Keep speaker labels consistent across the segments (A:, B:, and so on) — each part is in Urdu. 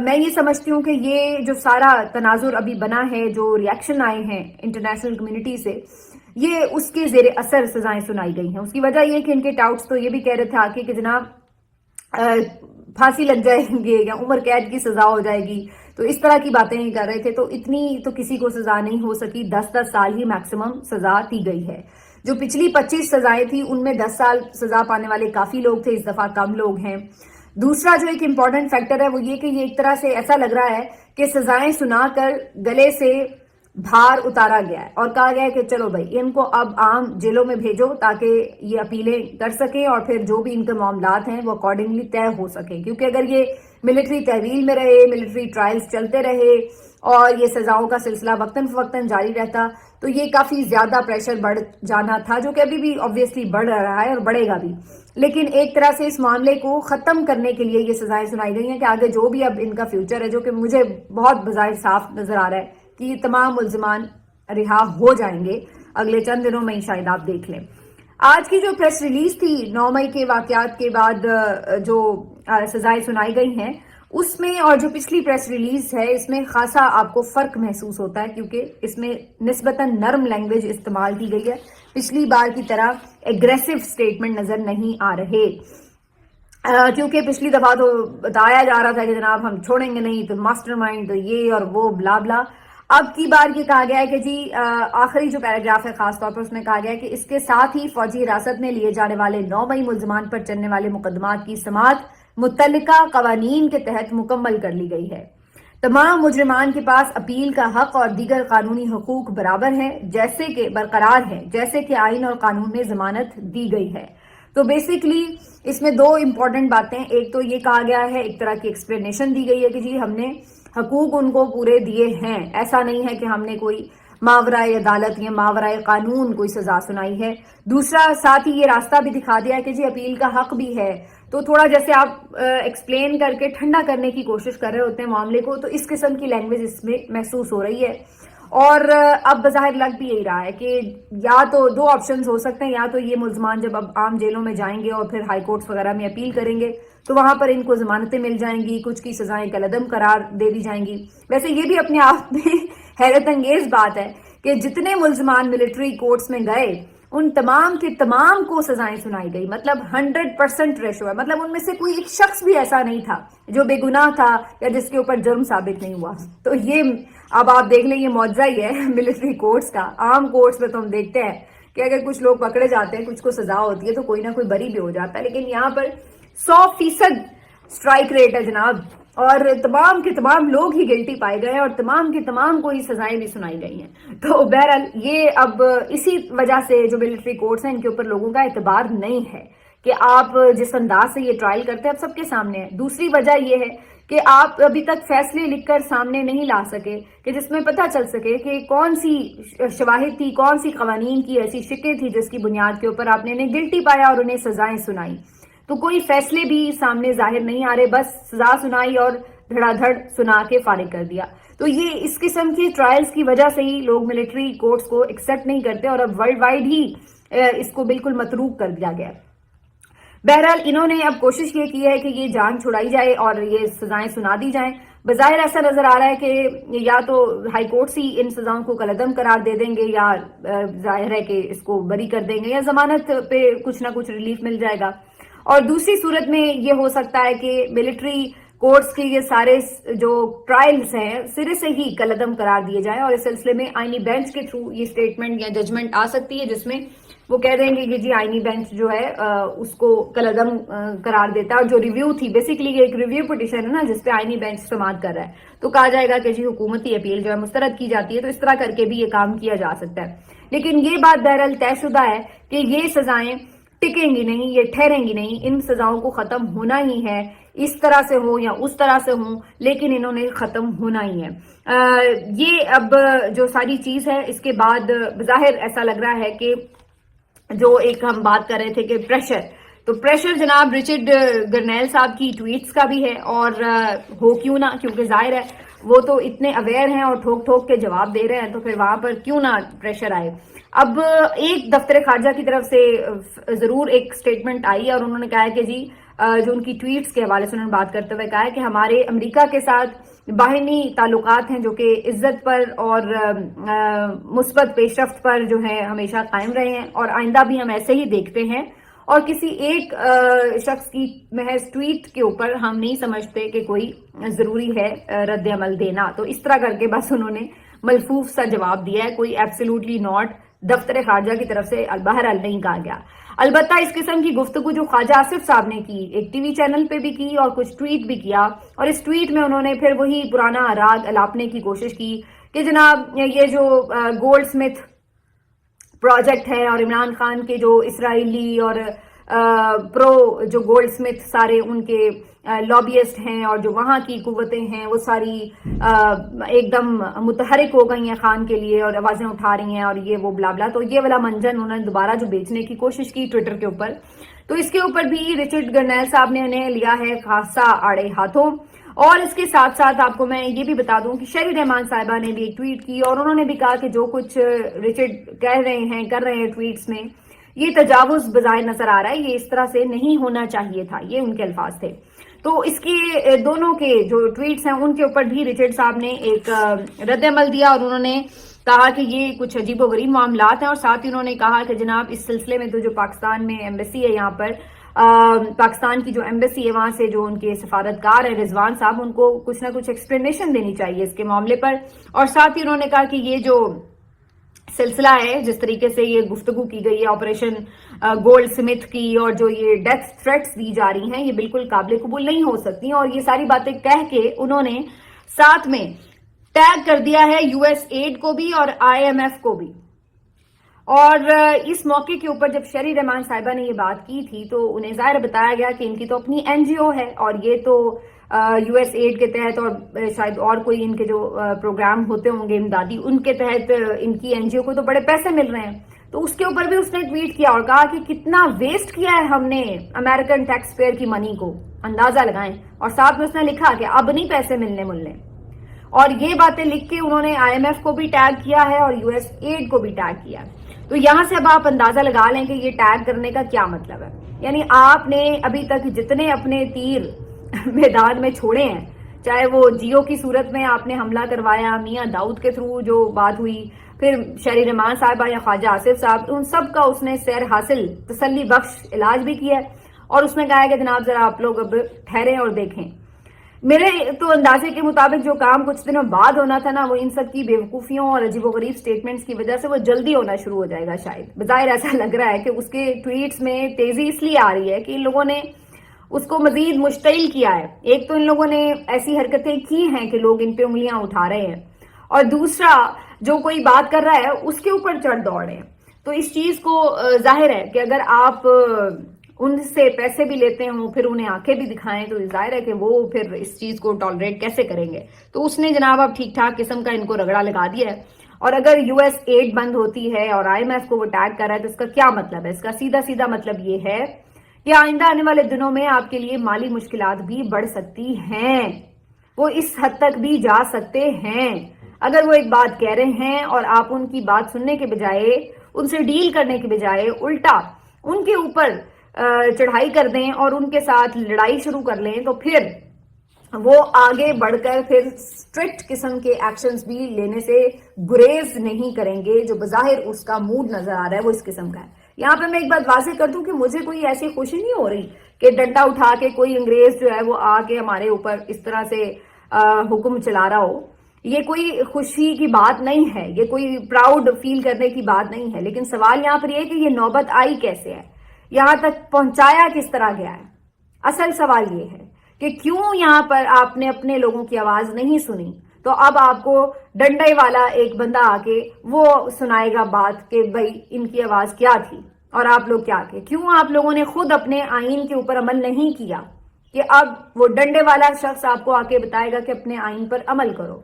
A: میں یہ سمجھتی ہوں کہ یہ جو سارا تناظر ابھی بنا ہے، جو ریاکشن آئے ہیں انٹرنیشنل کمیونٹی سے، یہ اس کے زیر اثر سزائیں سنائی گئی ہیں. اس کی وجہ یہ کہ ان کے ٹاؤٹس تو یہ بھی کہہ رہے تھے آگے کہ جناب پھانسی لگ جائیں گے یا عمر قید کی سزا ہو جائے گی، تو اس طرح کی باتیں نہیں کر رہے تھے. تو اتنی تو کسی کو سزا نہیں ہو سکی، 10 سال ہی میکسیمم سزا دی گئی ہے. جو پچھلی 25 سزائیں تھیں ان میں 10 سال سزا پانے والے کافی لوگ تھے، اس دفعہ کم لوگ ہیں. دوسرا جو ایک امپورٹنٹ فیکٹر ہے وہ یہ کہ یہ ایک طرح سے ایسا لگ رہا ہے کہ سزائیں سنا کر گلے سے بھار اتارا گیا ہے اور کہا گیا ہے کہ چلو بھائی ان کو اب عام جیلوں میں بھیجو تاکہ یہ اپیلیں کر سکیں اور پھر جو بھی ان کے معاملات ہیں وہ اکارڈنگلی طے ہو سکیں. کیونکہ اگر یہ ملٹری تحویل میں رہے، ملٹری ٹرائلز چلتے رہے اور یہ سزاؤں کا سلسلہ وقتاً فوقتاً جاری رہتا تو یہ کافی زیادہ پریشر بڑھ جانا تھا، جو کہ ابھی بھی آبویسلی بڑھ رہا ہے اور بڑھے گا بھی. لیکن ایک طرح سے اس معاملے کو ختم کرنے کے لیے یہ سزائیں سنائی گئی ہیں کہ آگے جو بھی اب ان کا فیوچر ہے، جو کہ مجھے بہت بظاہر صاف نظر آ رہا ہے کہ یہ تمام ملزمان رہا ہو جائیں گے اگلے چند دنوں میں، شاید آپ دیکھ لیں. آج کی جو پریس ریلیز تھی 9 مئی کے واقعات کے بعد جو سزائیں سنائی گئی ہیں اس میں اور جو پچھلی پریس ریلیز ہے اس میں خاصا آپ کو فرق محسوس ہوتا ہے، کیونکہ اس میں نسبتاً نرم لینگویج استعمال کی گئی ہے. پچھلی بار کی طرح ایگریسو سٹیٹمنٹ نظر نہیں آ رہے، کیونکہ پچھلی دفعہ تو بتایا جا رہا تھا کہ جناب ہم چھوڑیں گے نہیں، تو ماسٹر مائنڈ، تو یہ اور وہ بلا بلا. اب کی بار یہ کہا گیا ہے کہ جی آخری جو پیراگراف ہے خاص طور پر اس میں کہا گیا ہے کہ اس کے ساتھ ہی فوجی حراست میں لیے جانے والے 9 مئی ملزمان پر چلنے والے مقدمات کی سماعت متعلقہ قوانین کے تحت مکمل کر لی گئی ہے. تمام مجرمان کے پاس اپیل کا حق اور دیگر قانونی حقوق برابر ہیں، جیسے کہ برقرار ہیں، جیسے کہ آئین اور قانون میں ضمانت دی گئی ہے. تو بیسیکلی اس میں 2 امپورٹنٹ باتیں، ایک تو یہ کہا گیا ہے، ایک طرح کی ایکسپلینیشن دی گئی ہے کہ جی ہم نے حقوق ان کو پورے دیے ہیں، ایسا نہیں ہے کہ ہم نے کوئی ماورائے عدالت یا ماورائے قانون کوئی سزا سنائی ہے. دوسرا ساتھ ہی یہ راستہ بھی دکھا دیا ہے کہ جی اپیل کا حق بھی ہے. تو تھوڑا جیسے آپ ایکسپلین کر کے ٹھنڈا کرنے کی کوشش کر رہے ہوتے ہیں معاملے کو، تو اس قسم کی لینگویج اس میں محسوس ہو رہی ہے. اور اب بظاہر لگ بھی یہی رہا ہے کہ یا تو 2 آپشنز ہو سکتے ہیں، یا تو یہ ملزمان جب اب عام جیلوں میں جائیں گے اور پھر ہائی کورٹس وغیرہ میں اپیل کریں گے تو وہاں پر ان کو ضمانتیں مل جائیں گی، کچھ کی سزائیں کالعدم قرار دے دی جائیں گی. ویسے یہ بھی اپنے آپ میں حیرت انگیز بات ہے کہ جتنے ملزمان ملٹری کورٹس میں گئے ان تمام کے تمام کو سزائیں سنائی گئی، مطلب 100% ریشو ہے. مطلب ان میں سے کوئی ایک شخص بھی ایسا نہیں تھا جو بے گناہ تھا یا جس کے اوپر جرم ثابت نہیں ہوا. تو یہ اب آپ دیکھ لیں، یہ معجزہ ہی ہے ملٹری کورٹس کا. عام کورٹس میں تو ہم دیکھتے ہیں کہ اگر کچھ لوگ پکڑے جاتے ہیں، کچھ کو سزا ہوتی ہے تو کوئی نہ کوئی بری بھی ہو جاتا ہے، لیکن یہاں پر 100% اسٹرائک ریٹ ہے جناب، اور تمام کے تمام لوگ ہی گلٹی پائے گئے ہیں اور تمام کے تمام کو ہی سزائیں بھی سنائی گئی ہیں. تو بہرحال یہ اب اسی وجہ سے جو ملٹری کورٹس ہیں ان کے اوپر لوگوں کا اعتبار نہیں ہے کہ آپ جس انداز سے یہ ٹرائل کرتے ہیں اب سب کے سامنے ہے. دوسری وجہ یہ ہے کہ آپ ابھی تک فیصلے لکھ کر سامنے نہیں لا سکے کہ جس میں پتہ چل سکے کہ کون سی شواہد تھی، کون سی قوانین کی ایسی شکیں تھی جس کی بنیاد کے اوپر آپ نے انہیں گلٹی پایا اور انہیں سزائیں سنائی. تو کوئی فیصلے بھی سامنے ظاہر نہیں آ رہے، بس سزا سنائی اور دھڑا دھڑ سنا کے فارغ کر دیا. تو یہ اس قسم کی ٹرائلز کی وجہ سے ہی لوگ ملٹری کورٹس کو ایکسیپٹ نہیں کرتے اور اب ورلڈ وائڈ ہی اس کو بالکل متروک کر دیا گیا. بہرحال انہوں نے اب کوشش یہ کی ہے کہ یہ جان چھڑائی جائے اور یہ سزائیں سنا دی جائیں. بظاہر ایسا نظر آ رہا ہے کہ یا تو ہائی کورٹس ہی ان سزاؤں کو کالعدم قرار دے دیں گے یا ظاہر ہے کہ اس کو بری کر دیں گے یا ضمانت پہ کچھ نہ کچھ ریلیف مل جائے گا. اور دوسری صورت میں یہ ہو سکتا ہے کہ ملٹری کورٹس کے یہ سارے جو ٹرائلز ہیں سرے سے ہی کالعدم قرار دیے جائیں اور اس سلسلے میں آئینی بینچ کے تھرو یہ سٹیٹمنٹ یا ججمنٹ آ سکتی ہے جس میں وہ کہہ دیں گے کہ جی آئینی بینچ جو ہے اس کو کالعدم قرار دیتا ہے. اور جو ریویو تھی بیسیکلی یہ ایک ریویو پٹیشن ہے نا جس پہ آئینی بینچ سماعت کر رہا ہے، تو کہا جائے گا کہ جی حکومتی اپیل جو ہے مسترد کی جاتی ہے. تو اس طرح کر کے بھی یہ کام کیا جا سکتا ہے. لیکن یہ بات بہرحال طے شدہ ہے کہ یہ سزائیں ٹکیں گی نہیں، یہ ٹھہریں گی نہیں. ان سزاؤں کو ختم ہونا ہی ہے، اس طرح سے ہو یا اس طرح سے ہوں، لیکن انہوں نے ختم ہونا ہی ہے. یہ اب جو ساری چیز ہے اس کے بعد بظاہر ایسا لگ رہا ہے کہ جو ایک ہم بات کر رہے تھے کہ پریشر جناب رچرڈ گرنیل صاحب کی ٹویٹس کا بھی ہے، اور ہو کیوں نہ، کیونکہ ظاہر ہے وہ تو اتنے اویئر ہیں اور ٹھوک ٹھوک کے جواب دے رہے ہیں، تو پھر وہاں پر کیوں نہ پریشر آئے. اب ایک دفتر خارجہ کی طرف سے ضرور ایک سٹیٹمنٹ آئی اور انہوں نے کہا ہے کہ جی جو ان کی ٹویٹس کے حوالے سے انہوں نے بات کرتے ہوئے کہا ہے کہ ہمارے امریکہ کے ساتھ باہمی تعلقات ہیں جو کہ عزت پر اور مثبت پیش رفت پر جو ہے ہمیشہ قائم رہے ہیں، اور آئندہ بھی ہم ایسے ہی دیکھتے ہیں، اور کسی ایک شخص کی محض ٹویٹ کے اوپر ہم نہیں سمجھتے کہ کوئی ضروری ہے رد عمل دینا. تو اس طرح کر کے بس انہوں نے ملفوف سا جواب دیا ہے، کوئی ایبسلیوٹلی ناٹ دفتر خارجہ کی طرف سے بہرحال نہیں کہا گیا. البتہ اس قسم کی گفتگو جو خواجہ آصف صاحب نے کی، ایک ٹی وی چینل پہ بھی کی اور کچھ ٹویٹ بھی کیا، اور اس ٹویٹ میں انہوں نے پھر وہی پرانا راگ الاپنے کی کوشش کی کہ جناب یہ جو گولڈ سمتھ پروجیکٹ ہے اور عمران خان کے جو اسرائیلی اور پرو جو گولڈ سمتھ سارے ان کے لابیسٹ ہیں اور جو وہاں کی قوتیں ہیں وہ ساری ایک دم متحرک ہو گئی ہیں خان کے لیے اور آوازیں اٹھا رہی ہیں اور یہ وہ بلا بلا. تو یہ والا منجن انہوں نے دوبارہ جو بیچنے کی کوشش کی ٹویٹر کے اوپر، تو اس کے اوپر بھی رچرڈ گرنیل صاحب نے انہیں لیا ہے خاصا آڑے ہاتھوں. اور اس کے ساتھ ساتھ آپ کو میں یہ بھی بتا دوں کہ شہری رحمان صاحبہ نے بھی ایک ٹویٹ کی اور انہوں نے بھی کہا کہ جو کچھ رچرڈ کہہ رہے ہیں کر رہے ہیں ٹویٹس میں، یہ تجاوز بظاہر نظر آ رہا ہے، یہ اس طرح سے نہیں ہونا چاہیے تھا، یہ ان کے الفاظ تھے. تو اس کے دونوں کے جو ٹویٹس ہیں ان کے اوپر بھی رچرڈ صاحب نے ایک رد عمل دیا اور انہوں نے کہا کہ یہ کچھ عجیب و غریب معاملات ہیں، اور ساتھ ہی انہوں نے کہا کہ جناب اس سلسلے میں تو جو پاکستان میں ایمبیسی ہے، یہاں پر پاکستان کی جو ایمبیسی ہے وہاں سے جو ان کے سفارتکار ہے رضوان صاحب، ان کو کچھ نہ کچھ ایکسپلینیشن دینی چاہیے اس کے معاملے پر. اور ساتھ ہی انہوں نے کہا کہ یہ جو سلسلہ ہے جس طریقے سے یہ گفتگو کی گئی ہے آپریشن گولڈ سمتھ کی اور جو یہ ڈیتھ تھریٹس دی جا رہی ہیں، یہ بالکل قابل قبول نہیں ہو سکتی. اور یہ ساری باتیں کہہ کے انہوں نے ساتھ میں ٹیگ کر دیا ہے یو ایس ایڈ کو بھی اور آئی ایم ایف کو بھی. اور اس موقع کے اوپر جب شہری رحمان صاحبہ نے یہ بات کی تھی تو انہیں ظاہر بتایا گیا کہ ان کی تو اپنی این جی او ہے اور یہ تو یو ایس ایڈ کے تحت اور شاید اور کوئی ان کے جو پروگرام ہوتے ہوں گے امدادی، ان کے تحت ان کی این جی او کو تو بڑے پیسے مل رہے ہیں. تو اس کے اوپر بھی اس نے ٹویٹ کیا اور کہا کہ کتنا ویسٹ کیا ہے ہم نے امریکن ٹیکس پیئر کی منی کو، اندازہ لگائیں. اور ساتھ میں اس نے لکھا کہ اب نہیں پیسے ملنے. اور یہ باتیں لکھ کے انہوں نے آئی ایم ایف کو بھی ٹیگ کیا ہے اور یو ایس ایڈ کو بھی ٹیگ کیا ہے. تو یہاں سے اب آپ اندازہ لگا لیں کہ یہ ٹیگ کرنے کا کیا مطلب ہے. یعنی آپ نے ابھی تک جتنے اپنے تیر میدان میں چھوڑے ہیں، چاہے وہ جیو کی صورت میں آپ نے حملہ کروایا، میاں داؤد کے تھرو جو بات ہوئی، پھر شہری رحمان صاحبہ یا خواجہ آصف صاحب، ان سب کا اس نے سیر حاصل تسلی بخش علاج بھی کیا ہے. اور اس نے کہا ہے کہ جناب ذرا آپ لوگ اب ٹھہریں اور دیکھیں. میرے تو اندازے کے مطابق جو کام کچھ دنوں بعد ہونا تھا نا، وہ ان سب کی بیوقوفیوں اور عجیب و غریب سٹیٹمنٹس کی وجہ سے وہ جلدی ہونا شروع ہو جائے گا. شاید بظاہر ایسا لگ رہا ہے کہ اس کے ٹویٹس میں تیزی اس لیے آ رہی ہے کہ ان لوگوں نے اس کو مزید مشتعل کیا ہے. ایک تو ان لوگوں نے ایسی حرکتیں کی ہیں کہ لوگ ان پہ انگلیاں اٹھا رہے ہیں، اور دوسرا جو کوئی بات کر رہا ہے اس کے اوپر چڑھ دوڑ رہے ہیں. تو اس چیز کو ظاہر ہے کہ اگر آپ ان سے پیسے بھی لیتے ہوں پھر انہیں آنکھیں بھی دکھائیں تو ظاہر ہے کہ وہ پھر اس چیز کو ٹالریٹ کیسے کریں گے. تو اس نے جناب اب ٹھیک ٹھاک قسم کا ان کو رگڑا لگا دیا ہے. اور اگر یو ایس ایڈ بند ہوتی ہے اور آئی ایم ایف کو وہ ٹیگ کر رہا ہے تو اس کا کیا مطلب ہے؟ اس کا سیدھا مطلب یہ ہے کہ آئندہ آنے والے دنوں میں آپ کے لیے مالی مشکلات بھی بڑھ سکتی ہیں، وہ اس حد تک بھی جا سکتے ہیں. اگر وہ ایک بات کہہ رہے ہیں اور آپ ان کی بات سننے کے بجائے، ان سے ڈیل کرنے کے بجائے الٹا ان کے اوپر چڑھائی کر دیں اور ان کے ساتھ لڑائی شروع کر لیں، تو پھر وہ آگے بڑھ کر پھر اسٹرکٹ قسم کے ایکشنز بھی لینے سے گریز نہیں کریں گے. جو بظاہر اس کا موڈ نظر آ رہا ہے وہ اس قسم کا ہے. یہاں پہ میں ایک بات واضح کر دوں کہ مجھے کوئی ایسی خوشی نہیں ہو رہی کہ ڈنڈا اٹھا کے کوئی انگریز جو ہے وہ آ کے ہمارے اوپر اس طرح سے حکم چلا رہا ہو. یہ کوئی خوشی کی بات نہیں ہے، یہ کوئی پراؤڈ فیل کرنے کی بات نہیں ہے. لیکن سوال یہاں پر یہ ہے کہ یہ نوبت آئی کیسے ہے، یہاں تک پہنچایا کس طرح گیا ہے. اصل سوال یہ ہے کہ کیوں یہاں پر آپ نے اپنے لوگوں کی آواز نہیں سنی. تو اب آپ کو ڈنڈے والا ایک بندہ آ کے وہ سنائے گا بات کہ بھائی ان کی آواز کیا تھی اور آپ لوگ کیا تھے. کیوں آپ لوگوں نے خود اپنے آئین کے اوپر عمل نہیں کیا کہ اب وہ ڈنڈے والا شخص آپ کو آ کے بتائے گا کہ اپنے آئین پر عمل کرو.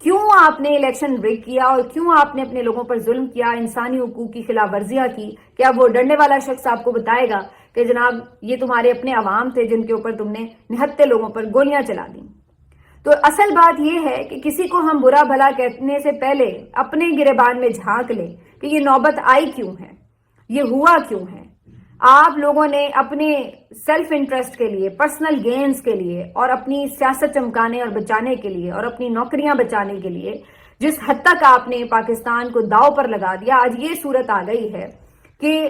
A: کیوں آپ نے الیکشن بریک کیا اور کیوں آپ نے اپنے لوگوں پر ظلم کیا، انسانی حقوق کی خلاف ورزیاں کی کہ اب وہ ڈنڈے والا شخص آپ کو بتائے گا کہ جناب یہ تمہارے اپنے عوام تھے جن کے اوپر تم نے نہتے لوگوں پر گولیاں چلا دیں. تو اصل بات یہ ہے کہ کسی کو ہم برا بھلا کہنے سے پہلے اپنے گریبان میں جھانک لیں کہ یہ نوبت آئی کیوں ہے، یہ ہوا کیوں ہے. آپ لوگوں نے اپنے سیلف انٹرسٹ کے لیے، پرسنل گینز کے لیے، اور اپنی سیاست چمکانے اور بچانے کے لیے، اور اپنی نوکریاں بچانے کے لیے جس حد تک آپ نے پاکستان کو داؤ پر لگا دیا، آج یہ صورت آ گئی ہے کہ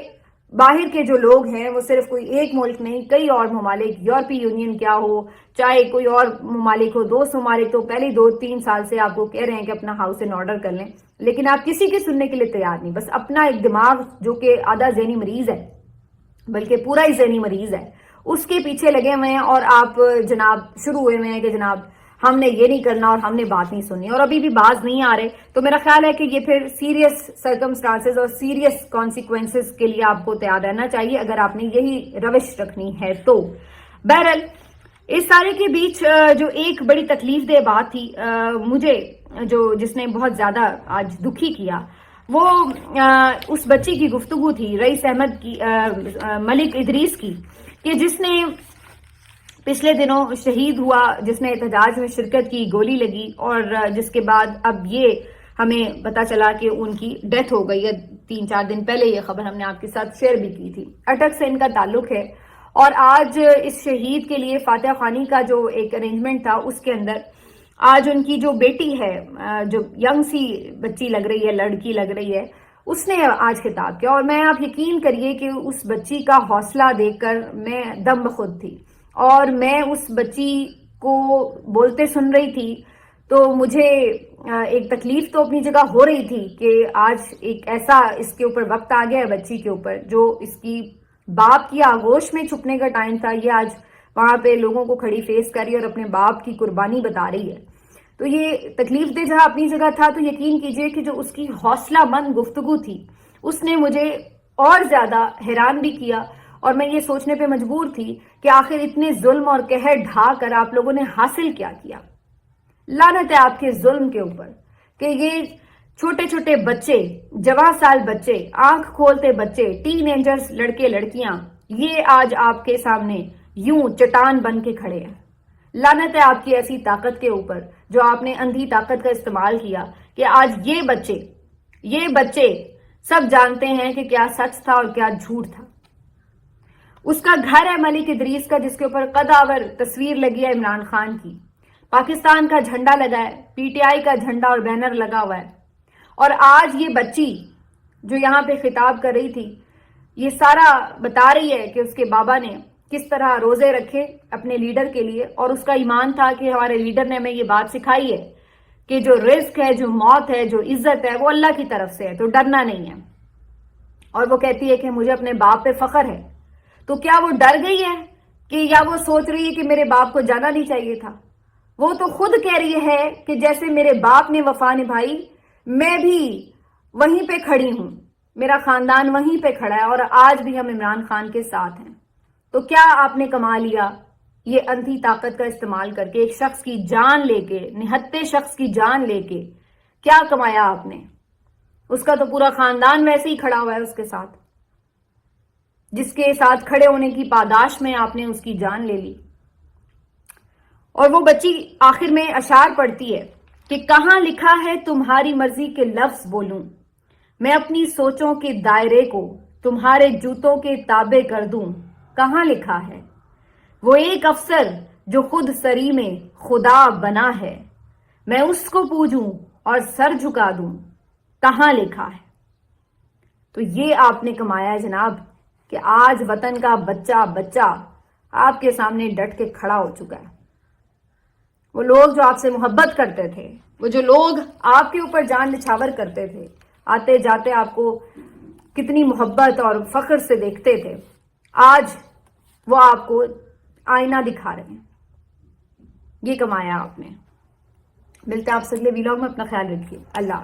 A: باہر کے جو لوگ ہیں وہ صرف کوئی ایک ملک نہیں، کئی اور ممالک، یورپی یونین کیا ہو، چاہے کوئی اور ممالک ہو، دوست ممالک، تو پہلے 2-3 سال سے آپ کو کہہ رہے ہیں کہ اپنا ہاؤس ان آرڈر کر لیں، لیکن آپ کسی کی سننے کے لیے تیار نہیں. بس اپنا ایک دماغ جو کہ آدھا ذہنی مریض ہے، بلکہ پورا ہی ذہنی مریض ہے، اس کے پیچھے لگے ہوئے ہیں. اور آپ جناب شروع ہوئے ہوئے ہیں کہ جناب ہم نے یہ نہیں کرنا اور ہم نے بات نہیں سننی، اور ابھی بھی باز نہیں آ رہے. تو میرا خیال ہے کہ یہ پھر سیریس سرکمسٹانسز اور سیریس کانسیکوینسز کے لیے آپ کو تیار رہنا چاہیے اگر آپ نے یہی روش رکھنی ہے تو. بہرحال اس سارے کے بیچ جو ایک بڑی تکلیف دہ بات تھی مجھے، جس نے بہت زیادہ آج دکھی کیا، وہ اس بچی کی گفتگو تھی، رئیس احمد کی، ملک ادریس کی، کہ جس نے پچھلے دنوں شہید ہوا، جس نے احتجاج میں شرکت کی، گولی لگی، اور جس کے بعد اب یہ ہمیں پتا چلا کہ ان کی ڈیتھ ہو گئی ہے. 3-4 دن پہلے یہ خبر ہم نے آپ کے ساتھ شیئر بھی کی تھی. اٹک سے ان کا تعلق ہے، اور آج اس شہید کے لیے فاتحہ خوانی کا جو ایک ارینجمنٹ تھا، اس کے اندر آج ان کی جو بیٹی ہے، جو ینگ سی بچی لگ رہی ہے، لڑکی لگ رہی ہے، اس نے آج خطاب کیا. اور میں، آپ یقین کریے کہ اس بچی کا حوصلہ دیکھ کر میں دم بخود تھی، اور میں اس بچی کو بولتے سن رہی تھی تو مجھے ایک تکلیف تو اپنی جگہ ہو رہی تھی کہ آج ایک ایسا اس کے اوپر وقت آ گیا ہے، بچی کے اوپر، جو اس کی باپ کی آغوش میں چھپنے کا ٹائم تھا، یہ آج وہاں پہ لوگوں کو کھڑی فیس کر رہی ہے اور اپنے باپ کی قربانی بتا رہی ہے. تو یہ تکلیف دہ جہاں اپنی جگہ تھا، تو یقین کیجئے کہ جو اس کی حوصلہ مند گفتگو تھی، اس نے مجھے اور زیادہ حیران بھی کیا. اور میں یہ سوچنے پہ مجبور تھی کہ آخر اتنے ظلم اور قہر ڈھا کر آپ لوگوں نے حاصل کیا کیا. لعنت ہے آپ کے ظلم کے اوپر کہ یہ چھوٹے چھوٹے بچے، جواں سال بچے، آنکھ کھولتے بچے، ٹین ایجرز، لڑکے لڑکیاں، یہ آج آپ کے سامنے یوں چٹان بن کے کھڑے ہیں. لعنت ہے آپ کی ایسی طاقت کے اوپر جو آپ نے اندھی طاقت کا استعمال کیا کہ آج یہ بچے سب جانتے ہیں کہ کیا سچ تھا اور کیا جھوٹ تھا. اس کا گھر ہے ملک ادریس کا، جس کے اوپر قدآور تصویر لگی ہے عمران خان کی، پاکستان کا جھنڈا لگا ہے، پی ٹی آئی کا جھنڈا اور بینر لگا ہوا ہے. اور آج یہ بچی جو یہاں پہ خطاب کر رہی تھی، یہ سارا بتا رہی ہے کہ اس کے بابا نے کس طرح روزے رکھے اپنے لیڈر کے لیے، اور اس کا ایمان تھا کہ ہمارے لیڈر نے ہمیں یہ بات سکھائی ہے کہ جو رزق ہے، جو موت ہے، جو عزت ہے، وہ اللہ کی طرف سے ہے، تو ڈرنا نہیں ہے. اور وہ کہتی ہے کہ مجھے اپنے باپ پہ فخر ہے. تو کیا وہ ڈر گئی ہے کہ، یا وہ سوچ رہی ہے کہ میرے باپ کو جانا نہیں چاہیے تھا؟ وہ تو خود کہہ رہی ہے کہ جیسے میرے باپ نے وفا نبھائی، میں بھی وہیں پہ کھڑی ہوں، میرا خاندان وہیں پہ کھڑا ہے، اور آج بھی ہم عمران خان کے ساتھ ہیں. تو کیا آپ نے کما لیا یہ اندھی طاقت کا استعمال کر کے، ایک شخص کی جان لے کے، نہتے شخص کی جان لے کے کیا کمایا آپ نے؟ اس کا تو پورا خاندان ویسے ہی کھڑا ہوا ہے اس کے ساتھ، جس کے ساتھ کھڑے ہونے کی پاداش میں آپ نے اس کی جان لے لی. اور وہ بچی آخر میں اشعار پڑھتی ہے کہ کہاں لکھا ہے تمہاری مرضی کے لفظ بولوں، میں اپنی سوچوں کے دائرے کو تمہارے جوتوں کے تابع کر دوں. کہاں لکھا ہے وہ ایک افسر جو خود سری میں خدا بنا ہے، میں اس کو پوجوں اور سر جھکا دوں. کہاں لکھا ہے؟ تو یہ آپ نے کمایا ہے جناب کہ آج وطن کا بچہ آپ کے سامنے ڈٹ کے کھڑا ہو چکا ہے. وہ لوگ جو آپ سے محبت کرتے تھے، وہ جو لوگ آپ کے اوپر جان نچھاور کرتے تھے، آتے جاتے آپ کو کتنی محبت اور فخر سے دیکھتے تھے، آج وہ آپ کو آئینہ دکھا رہے ہیں. یہ کمایا آپ نے. ملتے ہیں آپ سے اگلے ویلاگ میں. اپنا خیال رکھیے. اللہ حافظ.